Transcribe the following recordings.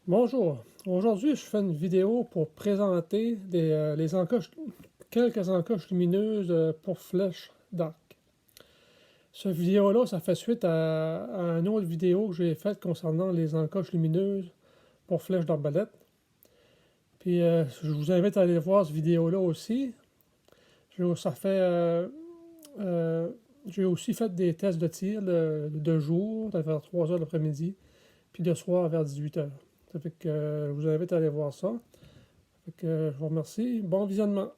Bonjour, aujourd'hui je fais une vidéo pour présenter quelques encoches lumineuses pour flèches d'arc. Cette vidéo-là, ça fait suite à une autre vidéo que j'ai faite concernant les encoches lumineuses pour flèches d'arbalète. Puis je vous invite à aller voir cette vidéo-là aussi. J'ai ça fait, j'ai aussi fait des tests de tir de jour, vers 3 heures l'après-midi, puis de soir vers 18 heures. Ça fait que je vous invite à aller voir ça. Fait que, je vous remercie. Bon visionnement.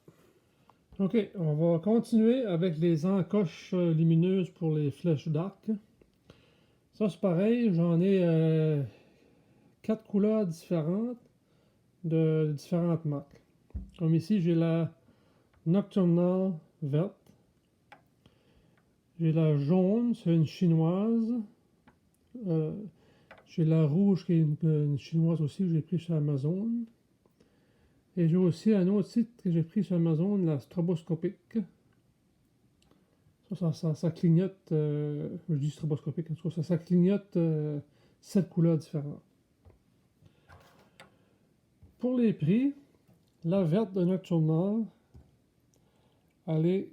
Ok, on va continuer avec les encoches lumineuses pour les flèches d'arc. Ça c'est pareil, j'en ai 4 couleurs différentes de différentes marques. Comme ici, j'ai la Nocturnal verte. J'ai la jaune, c'est une chinoise. Euh, j'ai la rouge qui est une chinoise aussi, que j'ai pris sur Amazon. Et j'ai aussi un autre site que j'ai pris sur Amazon, la stroboscopique. Ça clignote, je dis stroboscopique, en tout cas, ça clignote 7 couleurs différentes. Pour les prix, la verte de Nocturnal, elle est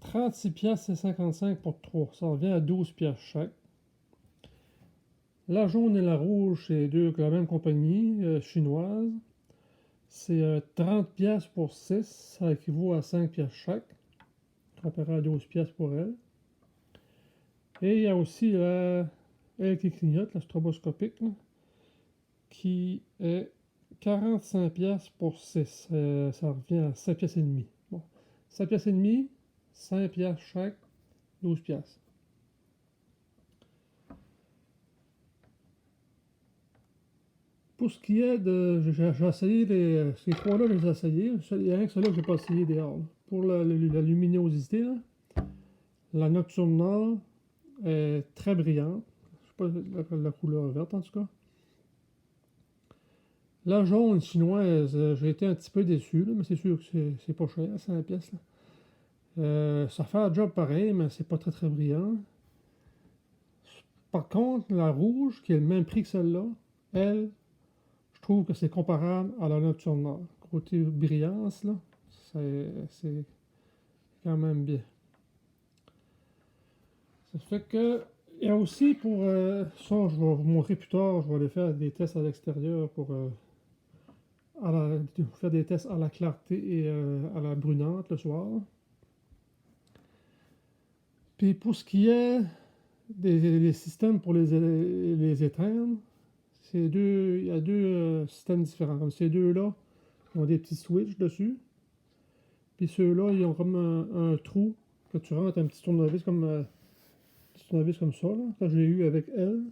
36 pièces et 55 pour 3. Ça revient à 12 pièces chaque. La jaune et la rouge, c'est deux de la même compagnie chinoise. C'est 30 pièces pour 6, ça équivaut à 5 pièces chaque, comparé à 12 pièces pour elle. Et il y a aussi elle qui clignote, la stroboscopique, là, qui est 45 pièces pour 6. Ça revient à 5 pièces et demi. Bon, 5 pièces et demi, 5 pièces chaque, 12 pièces. Pour ce qui est de... J'ai essayé ces trois-là, je les ai essayés. Il y a rien que ceux-là que je n'ai pas essayé dehors. Pour la luminosité, là, la Nocturnal est très brillante. Je ne sais pas la couleur verte en tout cas. La jaune chinoise, j'ai été un petit peu déçu, là, mais c'est sûr que c'est pas cher, 5 pièces. Ça fait un job pareil, mais c'est pas très très brillant. Par contre, la rouge, qui est le même prix que celle-là, elle, je trouve que c'est comparable à la Nocturnal. Côté brillance, là, c'est quand même bien. Ça fait que, il y a aussi pour ça, je vais vous montrer plus tard, je vais aller faire des tests à l'extérieur pour faire des tests à la clarté et à la brunante le soir. Puis pour ce qui est des systèmes pour les éteindre, il y a deux systèmes différents. Comme ces deux-là, ils ont des petits switches dessus. Puis ceux-là, ils ont comme un trou que tu rentres un petit tournevis comme ça, là, que j'ai eu avec elle,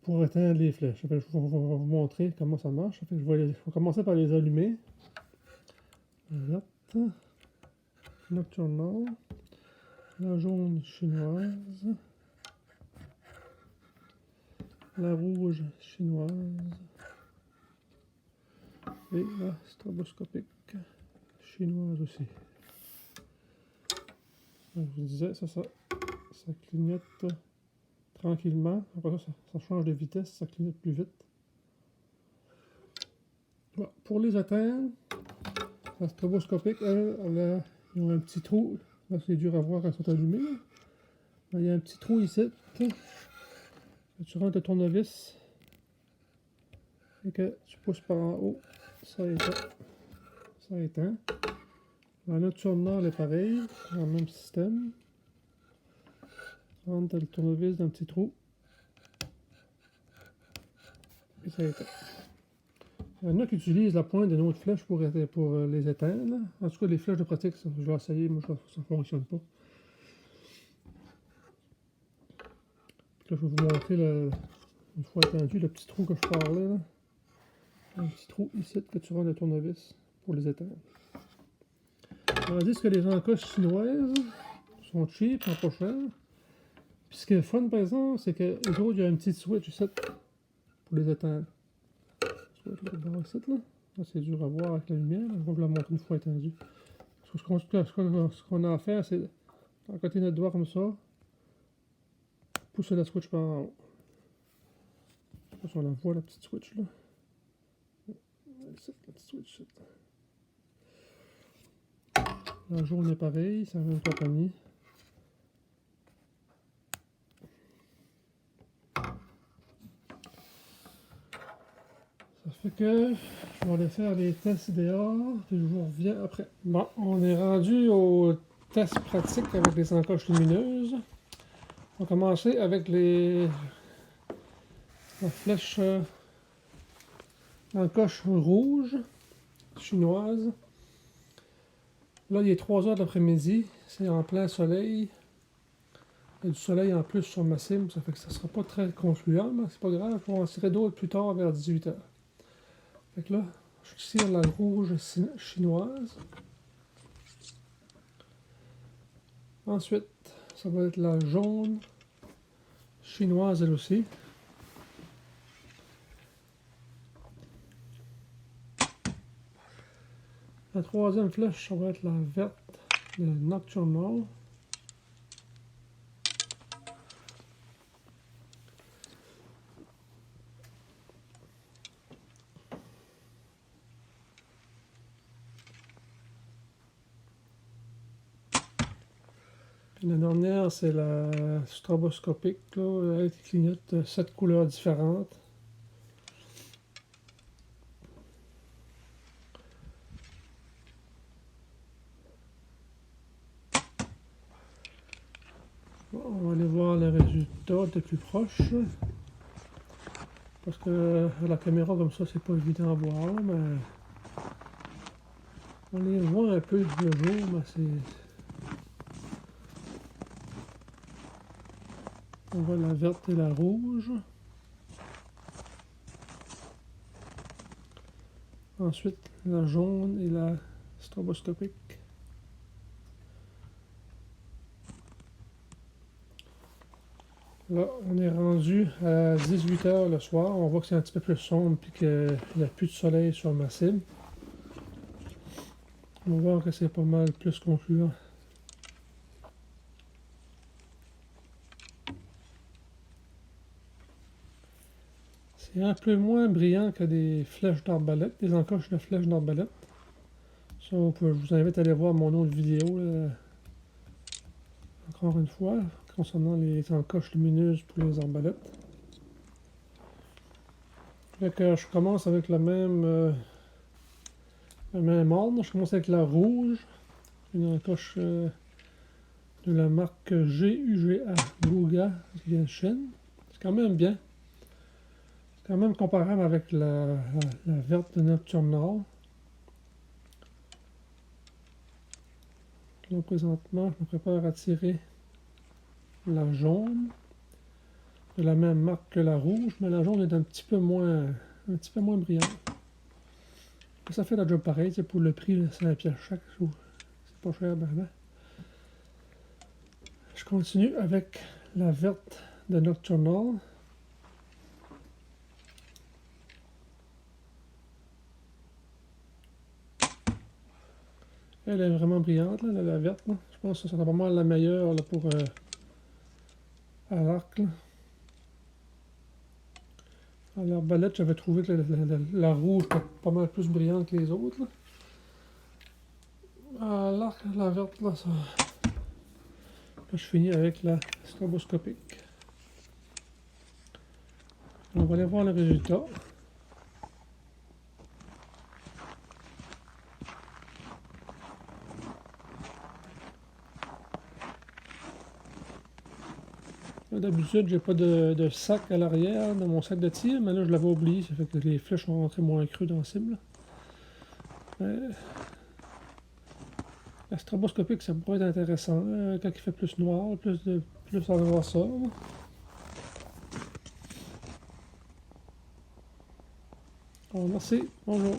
pour éteindre les flèches. Je vais vous montrer comment ça marche. Je vais commencer par les allumer. Verte, Nocturnal, la jaune chinoise, la rouge chinoise et la stroboscopique chinoise aussi. Donc, je vous disais, ça clignote tranquillement. Après ça change de vitesse, ça clignote plus vite. Bon, pour les atteindre, la stroboscopique, ils ont un petit trou. Là, c'est dur à voir quand ils sont allumés. Là, il y a un petit trou ici. Tu rentres le tournevis et que tu pousses par en haut, ça éteint. Ça éteint. La Nocturnal est pareil, dans le même système. Tu rentres le tournevis dans un petit trou et ça éteint. Il y en a qui utilisent la pointe d'une autre flèche pour les éteindre. En tout cas, les flèches de pratique, je vais essayer, moi ça ne fonctionne pas. Puis là, je vais vous montrer, une fois étendu, le petit trou que je parlais. Là. Un petit trou ici que tu rentres le tournevis pour les éteindre. Tandis que les encoches chinoises sont cheap, pas chères. Puis ce qui est fun, par exemple, c'est que les autres, il y a un petit switch ici pour les éteindre. Là, c'est dur à voir avec la lumière. Je vais vous la montrer une fois étendue. Ce qu'on a à faire, c'est à côté de notre doigt comme ça, pousser la switch par en haut. sais pas si on la voit, la petite switch là. C'est la petite switch. La jaune est pareil, c'est la même compagnie. Ça fait que je vais aller faire les tests dehors, puis je vous reviens après. Bon, on est rendu au test pratique avec les encoches lumineuses. On va commencer avec la flèche encoche rouge chinoise. Là, il est 3 heures de l'après-midi, c'est en plein soleil. Il y a du soleil en plus sur ma cime, ça fait que ça ne sera pas très concluant, mais c'est pas grave, je vais en tirer d'autres plus tard vers 18 heures. Fait que là, je tire la rouge chinoise. Ensuite, ça va être la jaune chinoise elle aussi. La troisième flèche, ça va être la verte, le Nocturnal. Puis la dernière, c'est la stroboscopique, là, elle qui clignote 7 couleurs différentes. On va aller voir le résultat de plus proche. Parce que à la caméra comme ça, c'est pas évident à voir, mais on les voit un peu le jour, mais c'est. On voit la verte et la rouge. Ensuite, la jaune et la stroboscopique. Là, on est rendu à 18 h le soir. On voit que c'est un petit peu plus sombre et qu'il n'y a plus de soleil sur ma cible. On va voir que c'est pas mal plus concluant. C'est un peu moins brillant que des flèches d'arbalète, des encoches de flèches d'arbalète. Ça, je vous invite à aller voir mon autre vidéo, là, encore une fois, concernant les encoches lumineuses pour les arbalètes. Fait que je commence avec le même ordre. Je commence avec la rouge, une encoche de la marque GUGA, Guga, qui vient de Chine. C'est quand même bien. C'est quand même comparable avec la verte de Nocturnal. Là, présentement, je me prépare à tirer la jaune, de la même marque que la rouge, mais la jaune est un petit peu moins brillante. Ça fait la job pareil, pour le prix, c'est 5 pièces chaque, c'est pas cher, ben. Je continue avec la verte de Nocturnal. Elle est vraiment brillante, là, la verte. Là. Je pense que c'est vraiment la meilleure là, pour à l'arc. À l'arbalète, j'avais trouvé que la rouge était pas mal plus brillante que les autres. Là. À l'arc, la verte, là, ça. Là, je finis avec la stroboscopique. On va aller voir le résultat. D'habitude, j'ai pas de sac à l'arrière de mon sac de tir, mais là je l'avais oublié, ça fait que les flèches sont rentrées moins crues dans la cible. La stroboscopique, ça pourrait être intéressant quand il fait plus noir, plus en noirceur. Alors, merci, bonjour.